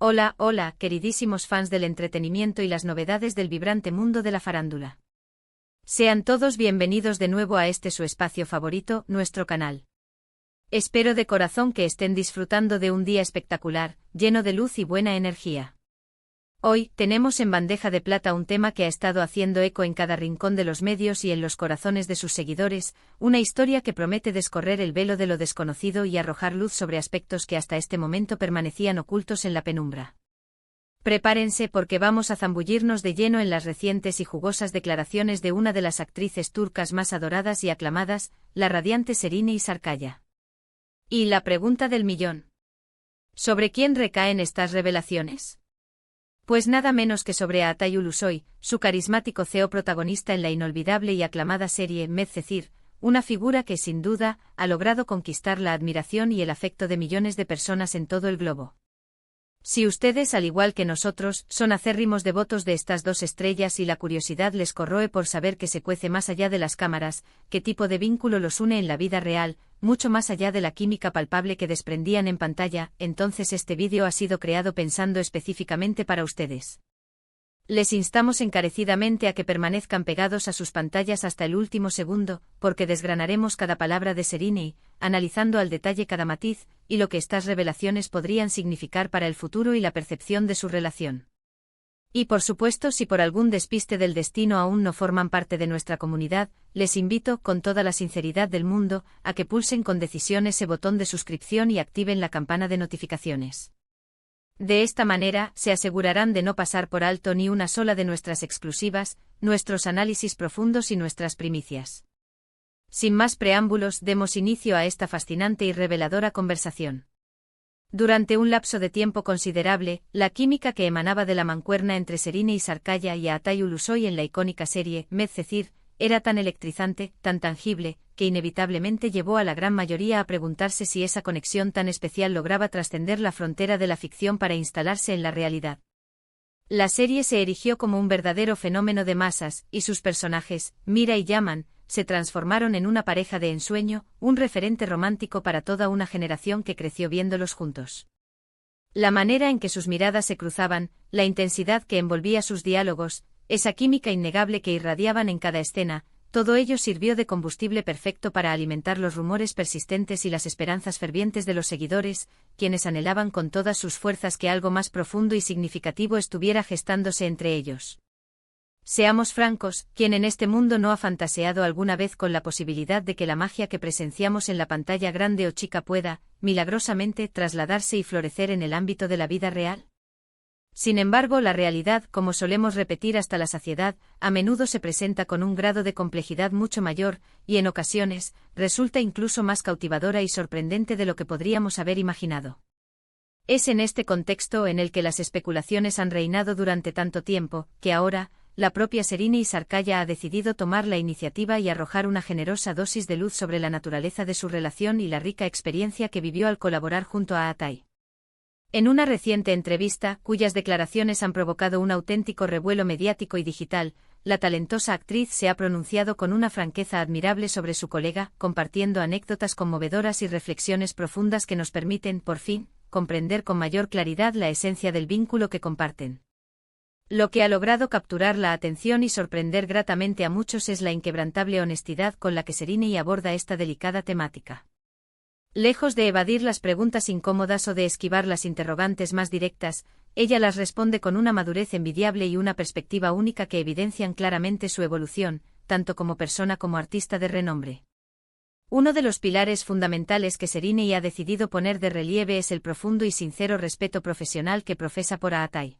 Hola, hola, queridísimos fans del entretenimiento y las novedades del vibrante mundo de la farándula. Sean todos bienvenidos de nuevo a este su espacio favorito, nuestro canal. Espero de corazón que estén disfrutando de un día espectacular, lleno de luz y buena energía. Hoy, tenemos en bandeja de plata un tema que ha estado haciendo eco en cada rincón de los medios y en los corazones de sus seguidores, una historia que promete descorrer el velo de lo desconocido y arrojar luz sobre aspectos que hasta este momento permanecían ocultos en la penumbra. Prepárense porque vamos a zambullirnos de lleno en las recientes y jugosas declaraciones de una de las actrices turcas más adoradas y aclamadas, la radiante Serenay Sarıkaya. Y la pregunta del millón. ¿Sobre quién recaen estas revelaciones? Pues nada menos que sobre Altay Ulusoy, su carismático CEO protagonista en la inolvidable y aclamada serie Medcezir, una figura que sin duda ha logrado conquistar la admiración y el afecto de millones de personas en todo el globo. Si ustedes, al igual que nosotros, son acérrimos devotos de estas dos estrellas y la curiosidad les corroe por saber qué se cuece más allá de las cámaras, qué tipo de vínculo los une en la vida real, mucho más allá de la química palpable que desprendían en pantalla, entonces este vídeo ha sido creado pensando específicamente para ustedes. Les instamos encarecidamente a que permanezcan pegados a sus pantallas hasta el último segundo, porque desgranaremos cada palabra de Serenay, analizando al detalle cada matiz, y lo que estas revelaciones podrían significar para el futuro y la percepción de su relación. Y por supuesto, si por algún despiste del destino aún no forman parte de nuestra comunidad, les invito, con toda la sinceridad del mundo, a que pulsen con decisión ese botón de suscripción y activen la campana de notificaciones. De esta manera, se asegurarán de no pasar por alto ni una sola de nuestras exclusivas, nuestros análisis profundos y nuestras primicias. Sin más preámbulos, demos inicio a esta fascinante y reveladora conversación. Durante un lapso de tiempo considerable, la química que emanaba de la mancuerna entre Serenay Sarıkaya y Altay Ulusoy en la icónica serie Medcezir era tan electrizante, tan tangible, que inevitablemente llevó a la gran mayoría a preguntarse si esa conexión tan especial lograba trascender la frontera de la ficción para instalarse en la realidad. La serie se erigió como un verdadero fenómeno de masas, y sus personajes, Mira y Yaman, se transformaron en una pareja de ensueño, un referente romántico para toda una generación que creció viéndolos juntos. La manera en que sus miradas se cruzaban, la intensidad que envolvía sus diálogos, esa química innegable que irradiaban en cada escena, todo ello sirvió de combustible perfecto para alimentar los rumores persistentes y las esperanzas fervientes de los seguidores, quienes anhelaban con todas sus fuerzas que algo más profundo y significativo estuviera gestándose entre ellos. Seamos francos, ¿quién en este mundo no ha fantaseado alguna vez con la posibilidad de que la magia que presenciamos en la pantalla grande o chica pueda, milagrosamente, trasladarse y florecer en el ámbito de la vida real? Sin embargo, la realidad, como solemos repetir hasta la saciedad, a menudo se presenta con un grado de complejidad mucho mayor, y en ocasiones, resulta incluso más cautivadora y sorprendente de lo que podríamos haber imaginado. Es en este contexto en el que las especulaciones han reinado durante tanto tiempo, que ahora, la propia Serenay Sarıkaya ha decidido tomar la iniciativa y arrojar una generosa dosis de luz sobre la naturaleza de su relación y la rica experiencia que vivió al colaborar junto a Altay. En una reciente entrevista, cuyas declaraciones han provocado un auténtico revuelo mediático y digital, la talentosa actriz se ha pronunciado con una franqueza admirable sobre su colega, compartiendo anécdotas conmovedoras y reflexiones profundas que nos permiten, por fin, comprender con mayor claridad la esencia del vínculo que comparten. Lo que ha logrado capturar la atención y sorprender gratamente a muchos es la inquebrantable honestidad con la que Serenay aborda esta delicada temática. Lejos de evadir las preguntas incómodas o de esquivar las interrogantes más directas, ella las responde con una madurez envidiable y una perspectiva única que evidencian claramente su evolución, tanto como persona como artista de renombre. Uno de los pilares fundamentales que Serenay ha decidido poner de relieve es el profundo y sincero respeto profesional que profesa por Altay.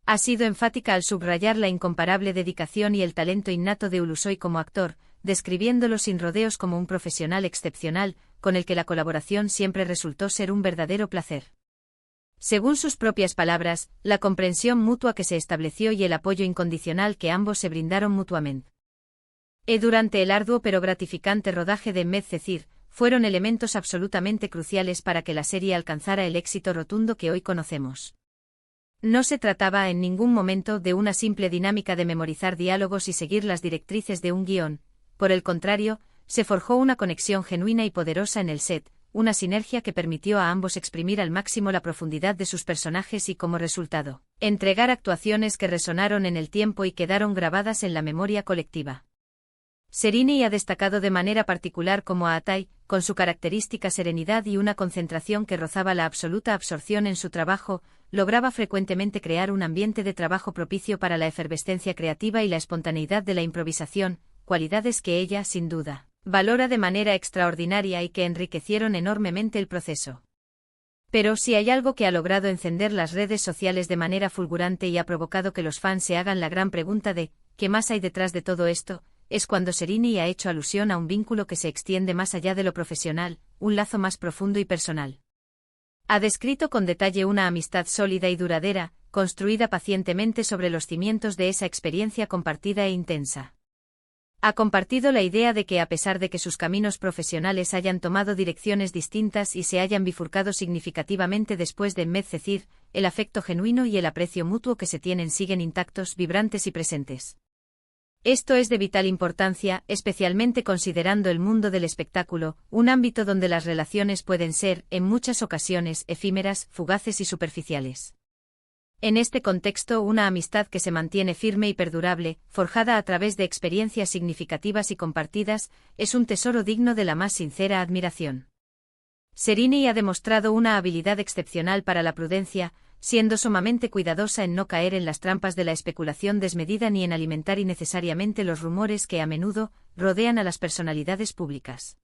Ha sido enfática al subrayar la incomparable dedicación y el talento innato de Ulusoy como actor, describiéndolo sin rodeos como un profesional excepcional, con el que la colaboración siempre resultó ser un verdadero placer. Según sus propias palabras, la comprensión mutua que se estableció y el apoyo incondicional que ambos se brindaron mutuamente. Durante el arduo pero gratificante rodaje de Medcezir, fueron elementos absolutamente cruciales para que la serie alcanzara el éxito rotundo que hoy conocemos. No se trataba en ningún momento de una simple dinámica de memorizar diálogos y seguir las directrices de un guión, por el contrario, se forjó una conexión genuina y poderosa en el set, una sinergia que permitió a ambos exprimir al máximo la profundidad de sus personajes y como resultado, entregar actuaciones que resonaron en el tiempo y quedaron grabadas en la memoria colectiva. Serini ha destacado de manera particular como Atai, con su característica serenidad y una concentración que rozaba la absoluta absorción en su trabajo, lograba frecuentemente crear un ambiente de trabajo propicio para la efervescencia creativa y la espontaneidad de la improvisación, cualidades que ella, sin duda, valora de manera extraordinaria y que enriquecieron enormemente el proceso. Pero si hay algo que ha logrado encender las redes sociales de manera fulgurante y ha provocado que los fans se hagan la gran pregunta de ¿qué más hay detrás de todo esto?, es cuando Serini ha hecho alusión a un vínculo que se extiende más allá de lo profesional, un lazo más profundo y personal. Ha descrito con detalle una amistad sólida y duradera, construida pacientemente sobre los cimientos de esa experiencia compartida e intensa. Ha compartido la idea de que a pesar de que sus caminos profesionales hayan tomado direcciones distintas y se hayan bifurcado significativamente después de Medcezir, el afecto genuino y el aprecio mutuo que se tienen siguen intactos, vibrantes y presentes. Esto es de vital importancia, especialmente considerando el mundo del espectáculo, un ámbito donde las relaciones pueden ser, en muchas ocasiones, efímeras, fugaces y superficiales. En este contexto, una amistad que se mantiene firme y perdurable, forjada a través de experiencias significativas y compartidas, es un tesoro digno de la más sincera admiración. Serini ha demostrado una habilidad excepcional para la prudencia, siendo sumamente cuidadosa en no caer en las trampas de la especulación desmedida ni en alimentar innecesariamente los rumores que a menudo rodean a las personalidades públicas.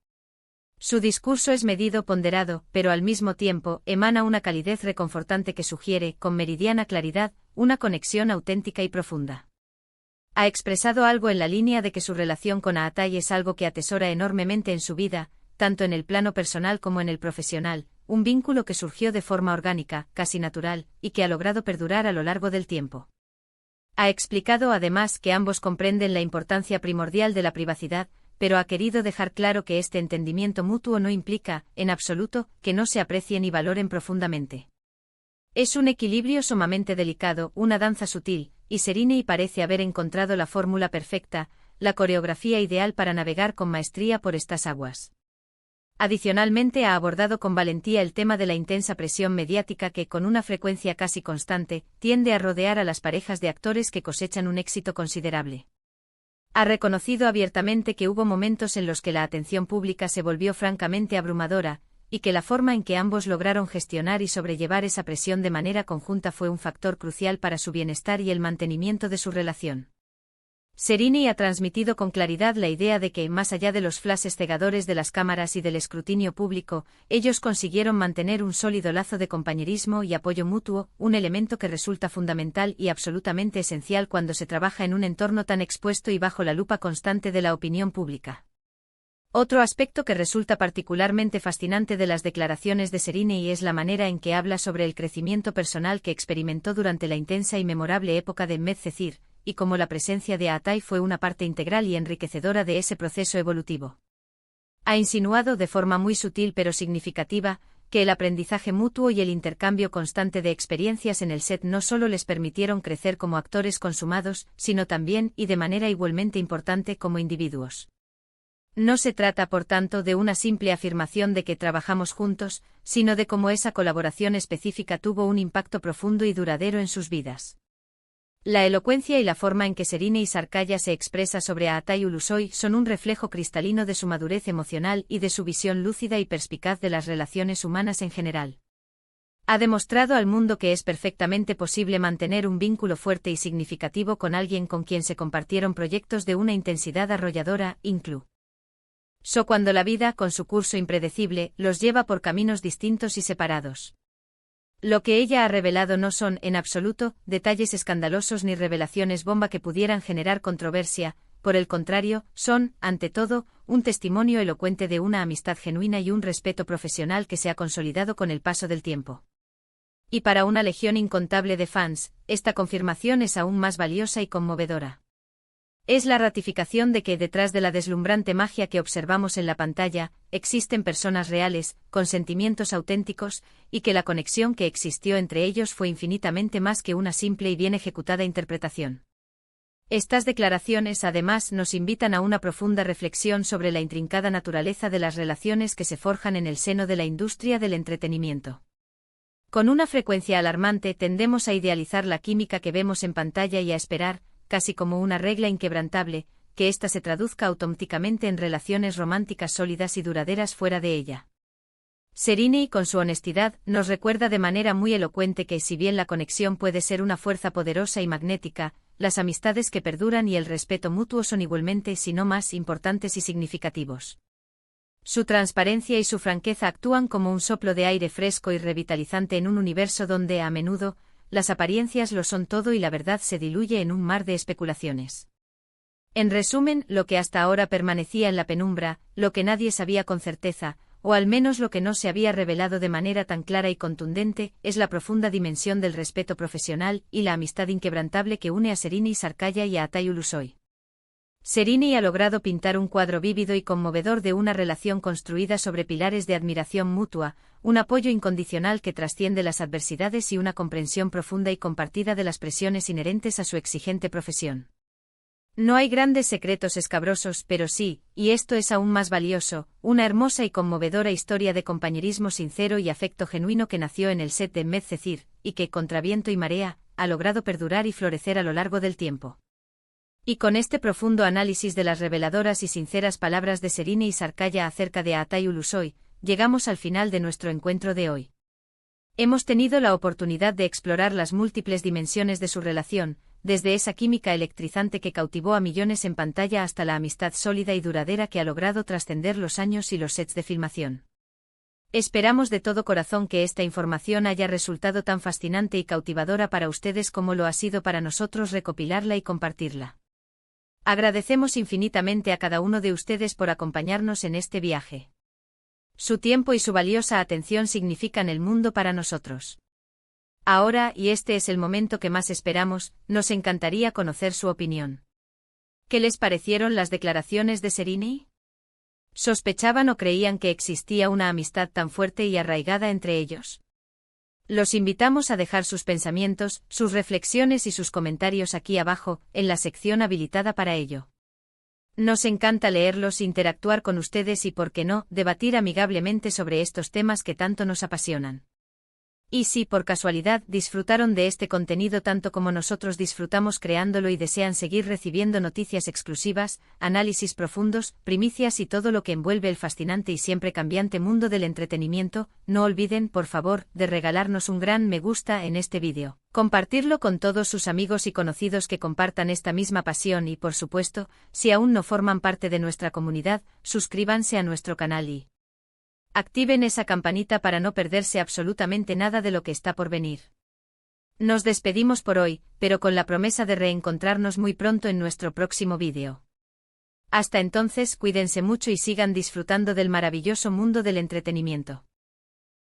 Su discurso es medido, ponderado, pero al mismo tiempo emana una calidez reconfortante que sugiere, con meridiana claridad, una conexión auténtica y profunda. Ha expresado algo en la línea de que su relación con Atai es algo que atesora enormemente en su vida, tanto en el plano personal como en el profesional, un vínculo que surgió de forma orgánica, casi natural, y que ha logrado perdurar a lo largo del tiempo. Ha explicado además que ambos comprenden la importancia primordial de la privacidad, pero ha querido dejar claro que este entendimiento mutuo no implica, en absoluto, que no se aprecien y valoren profundamente. Es un equilibrio sumamente delicado, una danza sutil, y Serini parece haber encontrado la fórmula perfecta, la coreografía ideal para navegar con maestría por estas aguas. Adicionalmente ha abordado con valentía el tema de la intensa presión mediática que, con una frecuencia casi constante, tiende a rodear a las parejas de actores que cosechan un éxito considerable. Ha reconocido abiertamente que hubo momentos en los que la atención pública se volvió francamente abrumadora, y que la forma en que ambos lograron gestionar y sobrellevar esa presión de manera conjunta fue un factor crucial para su bienestar y el mantenimiento de su relación. Serini ha transmitido con claridad la idea de que, más allá de los flashes cegadores de las cámaras y del escrutinio público, ellos consiguieron mantener un sólido lazo de compañerismo y apoyo mutuo, un elemento que resulta fundamental y absolutamente esencial cuando se trabaja en un entorno tan expuesto y bajo la lupa constante de la opinión pública. Otro aspecto que resulta particularmente fascinante de las declaraciones de Serini es la manera en que habla sobre el crecimiento personal que experimentó durante la intensa y memorable época de Medcezir, y cómo la presencia de Atai fue una parte integral y enriquecedora de ese proceso evolutivo. Ha insinuado de forma muy sutil pero significativa, que el aprendizaje mutuo y el intercambio constante de experiencias en el set no solo les permitieron crecer como actores consumados, sino también, y de manera igualmente importante, como individuos. No se trata, por tanto, de una simple afirmación de que trabajamos juntos, sino de cómo esa colaboración específica tuvo un impacto profundo y duradero en sus vidas. La elocuencia y la forma en que Serini Sarkaya se expresa sobre Atai Ulusoy son un reflejo cristalino de su madurez emocional y de su visión lúcida y perspicaz de las relaciones humanas en general. Ha demostrado al mundo que es perfectamente posible mantener un vínculo fuerte y significativo con alguien con quien se compartieron proyectos de una intensidad arrolladora, incluso cuando la vida, con su curso impredecible, los lleva por caminos distintos y separados. Lo que ella ha revelado no son, en absoluto, detalles escandalosos ni revelaciones bomba que pudieran generar controversia, por el contrario, son, ante todo, un testimonio elocuente de una amistad genuina y un respeto profesional que se ha consolidado con el paso del tiempo. Y para una legión incontable de fans, esta confirmación es aún más valiosa y conmovedora. Es la ratificación de que, detrás de la deslumbrante magia que observamos en la pantalla, existen personas reales, con sentimientos auténticos, y que la conexión que existió entre ellos fue infinitamente más que una simple y bien ejecutada interpretación. Estas declaraciones además nos invitan a una profunda reflexión sobre la intrincada naturaleza de las relaciones que se forjan en el seno de la industria del entretenimiento. Con una frecuencia alarmante tendemos a idealizar la química que vemos en pantalla y a esperar, casi como una regla inquebrantable, que ésta se traduzca automáticamente en relaciones románticas sólidas y duraderas fuera de ella. Serini, con su honestidad, nos recuerda de manera muy elocuente que si bien la conexión puede ser una fuerza poderosa y magnética, las amistades que perduran y el respeto mutuo son igualmente, si no más, importantes y significativos. Su transparencia y su franqueza actúan como un soplo de aire fresco y revitalizante en un universo donde, a menudo, las apariencias lo son todo y la verdad se diluye en un mar de especulaciones. En resumen, lo que hasta ahora permanecía en la penumbra, lo que nadie sabía con certeza, o al menos lo que no se había revelado de manera tan clara y contundente, es la profunda dimensión del respeto profesional y la amistad inquebrantable que une a Serini Sarkaya y a Atayu Ulusoy. Serini ha logrado pintar un cuadro vívido y conmovedor de una relación construida sobre pilares de admiración mutua, un apoyo incondicional que trasciende las adversidades y una comprensión profunda y compartida de las presiones inherentes a su exigente profesión. No hay grandes secretos escabrosos, pero sí, y esto es aún más valioso, una hermosa y conmovedora historia de compañerismo sincero y afecto genuino que nació en el set de Medcezir, y que, contra viento y marea, ha logrado perdurar y florecer a lo largo del tiempo. Y con este profundo análisis de las reveladoras y sinceras palabras de Serini y Sarkaya acerca de Atayu Ulusoy, llegamos al final de nuestro encuentro de hoy. Hemos tenido la oportunidad de explorar las múltiples dimensiones de su relación, desde esa química electrizante que cautivó a millones en pantalla hasta la amistad sólida y duradera que ha logrado trascender los años y los sets de filmación. Esperamos de todo corazón que esta información haya resultado tan fascinante y cautivadora para ustedes como lo ha sido para nosotros recopilarla y compartirla. Agradecemos infinitamente a cada uno de ustedes por acompañarnos en este viaje. Su tiempo y su valiosa atención significan el mundo para nosotros. Ahora, y este es el momento que más esperamos, nos encantaría conocer su opinión. ¿Qué les parecieron las declaraciones de Serini? ¿Sospechaban o creían que existía una amistad tan fuerte y arraigada entre ellos? Los invitamos a dejar sus pensamientos, sus reflexiones y sus comentarios aquí abajo, en la sección habilitada para ello. Nos encanta leerlos, interactuar con ustedes y, por qué no, debatir amigablemente sobre estos temas que tanto nos apasionan. Y si por casualidad disfrutaron de este contenido tanto como nosotros disfrutamos creándolo y desean seguir recibiendo noticias exclusivas, análisis profundos, primicias y todo lo que envuelve el fascinante y siempre cambiante mundo del entretenimiento, no olviden, por favor, de regalarnos un gran me gusta en este vídeo, compartirlo con todos sus amigos y conocidos que compartan esta misma pasión y, por supuesto, si aún no forman parte de nuestra comunidad, suscríbanse a nuestro canal y activen esa campanita para no perderse absolutamente nada de lo que está por venir. Nos despedimos por hoy, pero con la promesa de reencontrarnos muy pronto en nuestro próximo vídeo. Hasta entonces, cuídense mucho y sigan disfrutando del maravilloso mundo del entretenimiento.